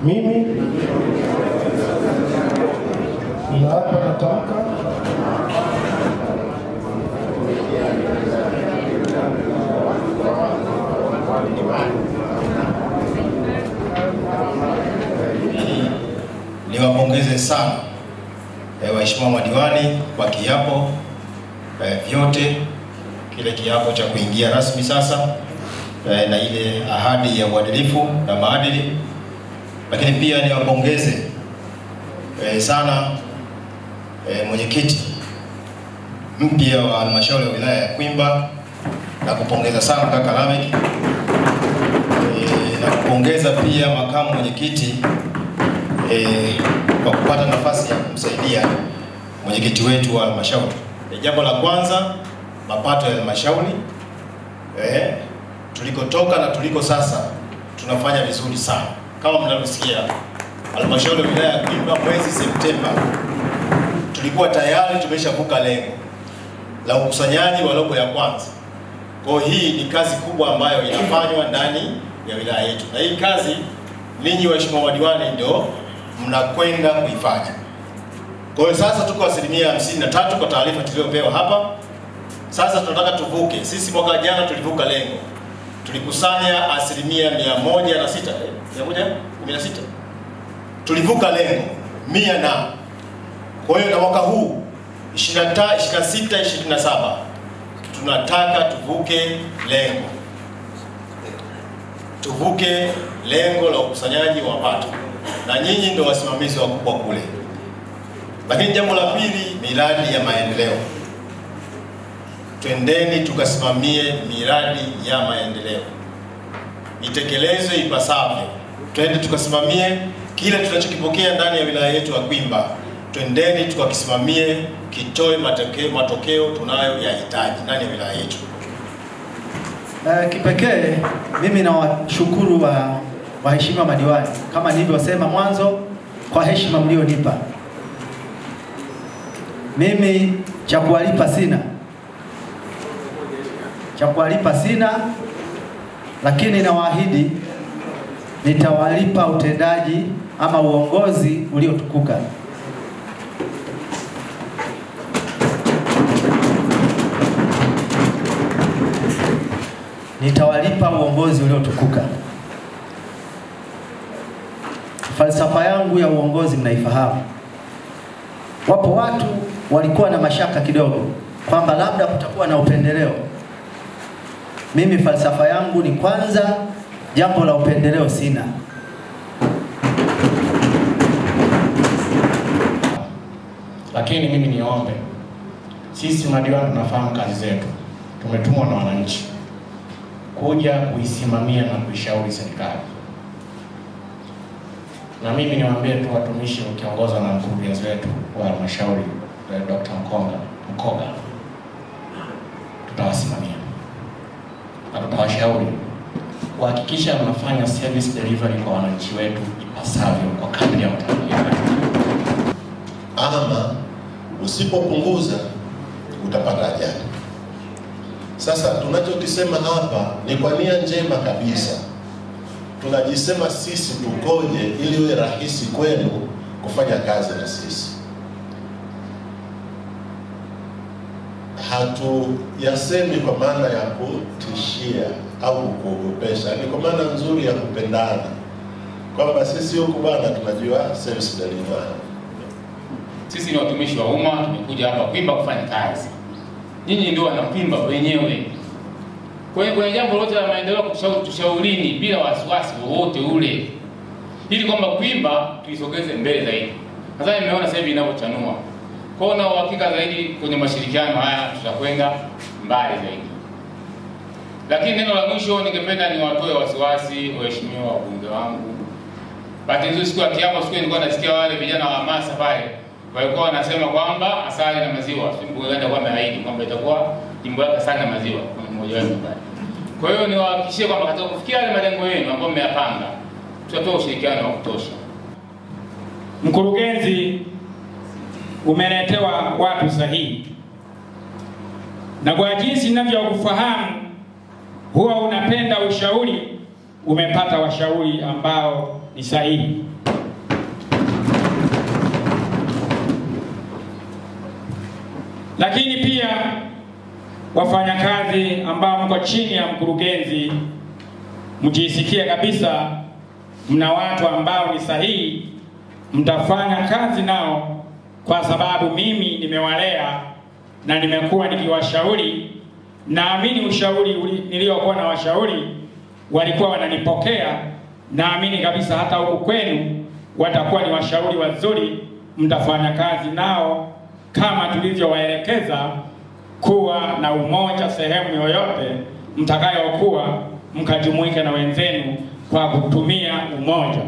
Mimi ninaapa natamka niwapongeze sana waheshimiwa madiwani kwa kiapo vyote, kile kiapo cha kuingia rasmi sasa na ile ahadi ya uadilifu na maadili. Lakini pia niwapongeze sana mwenyekiti mpya wa halmashauri ya wilaya ya Kwimba, na kupongeza sana kaka Lameck, na kupongeza pia makamu mwenyekiti kwa kupata nafasi ya kumsaidia mwenyekiti wetu wa halmashauri. Jambo la kwanza, mapato ya halmashauri tulikotoka na tuliko sasa tunafanya vizuri sana. Kama mnavyosikia, halmashauri ya wilaya ya Kwimba mwezi Septemba tulikuwa tayari tumeshavuka lengo la ukusanyaji wa robo ya kwanza. Kwa hii ni kazi kubwa ambayo inafanywa ndani ya wilaya yetu, na hii kazi ninyi waheshimiwa madiwani ndio mnakwenda kuifanya. Kwa hiyo sasa tuko 53% kwa taarifa tuliyopewa hapa. Sasa tunataka tuvuke. Sisi mwaka jana tulivuka lengo, tulikusanya 106%, 116 tulivuka lengo 100 na. Kwa hiyo na mwaka huu 26 27 tunataka tuvuke lengo, tuvuke lengo la ukusanyaji wa mapato, na nyinyi ndio wasimamizi wakubwa kule. Lakini jambo la pili, miradi ya maendeleo. Twendeni tukasimamie miradi ya maendeleo, itekelezwe ipasavyo. Twende tukasimamie kile tunachokipokea ndani ya wilaya yetu ya Kwimba. Twendeni tukakisimamie, kitoe matokeo tunayoyahitaji ndani ya wilaya yetu. Kipekee mimi nawashukuru waheshimiwa madiwani, kama nilivyosema mwanzo, kwa heshima mlionipa. Mimi cha kuwalipa sina, lakini nawaahidi nitawalipa utendaji ama uongozi uliotukuka. Nitawalipa uongozi uliotukuka. Falsafa yangu ya uongozi mnaifahamu. Wapo watu walikuwa na mashaka kidogo kwamba labda kutakuwa na upendeleo. Mimi falsafa yangu ni kwanza, jambo la upendeleo sina. Lakini mimi niombe, sisi madiwani tunafahamu kazi zetu. Tumetumwa na wananchi kuja kuisimamia na kuishauri serikali. Na mimi niwaambie tu watumishi ukiongozwa na mkurugenzi wetu wa halmashauri Dr. Mkoga, tutawasimamia na tutawashauri kuhakikisha mnafanya service delivery kwa wananchi wetu ipasavyo kwa kadri ya matarajio. Ama usipopunguza utapata ajali. Sasa tunachokisema hapa ni kwa nia njema kabisa. Tunajisema sisi tukoje ili iwe rahisi kwenu kufanya kazi na sisi. Hatuyasemi kwa maana ya kutishia au kuogopesha, ni kwa maana nzuri ya kupendana, kwamba sisi huku bwana tunajua service delivery. Sisi ni watumishi wa umma, tumekuja hapa Kwimba kufanya kazi. Nyinyi ndio wana Kwimba wenyewe. Kwa hiyo kwenye jambo lote la maendeleo tushaurini bila wasiwasi wowote ule, ili kwamba Kwimba tuisogeze mbele zaidi. Nadhani mmeona sasa hivi inavyochanua. Kwa hiyo na uhakika zaidi kwenye mashirikiano haya tutakwenda mbali zaidi. Lakini neno la mwisho, ningependa niwatoe wasiwasi waheshimiwa wabunge wangu. Bahati nzuri siku ya kiapo, siku nilikuwa nasikia wale vijana wa hamasa pale walikuwa wanasema kwamba asali na maziwa, mbunge gani kwa ameahidi kwamba itakuwa jimbo lake asali na maziwa kwa mmoja wenu pale. Kwa hiyo niwahakikishie kwamba katika kufikia yale malengo yenu ambayo mmeyapanga, tutatoa ushirikiano wa kutosha. Mkurugenzi, umeletewa watu sahihi, na kwa jinsi ninavyokufahamu huwa unapenda ushauri, umepata washauri ambao ni sahihi. Lakini pia wafanyakazi ambao mko chini ya mkurugenzi, mjisikie kabisa mna watu ambao ni sahihi, mtafanya kazi nao, kwa sababu mimi nimewalea na nimekuwa nikiwashauri. Naamini ushauri niliokuwa na washauri walikuwa wananipokea. Naamini kabisa hata huku kwenu watakuwa ni washauri wazuri, mtafanya kazi nao kama tulivyowaelekeza, kuwa na umoja sehemu yoyote mtakayokuwa, mkajumuika na wenzenu kwa kutumia umoja.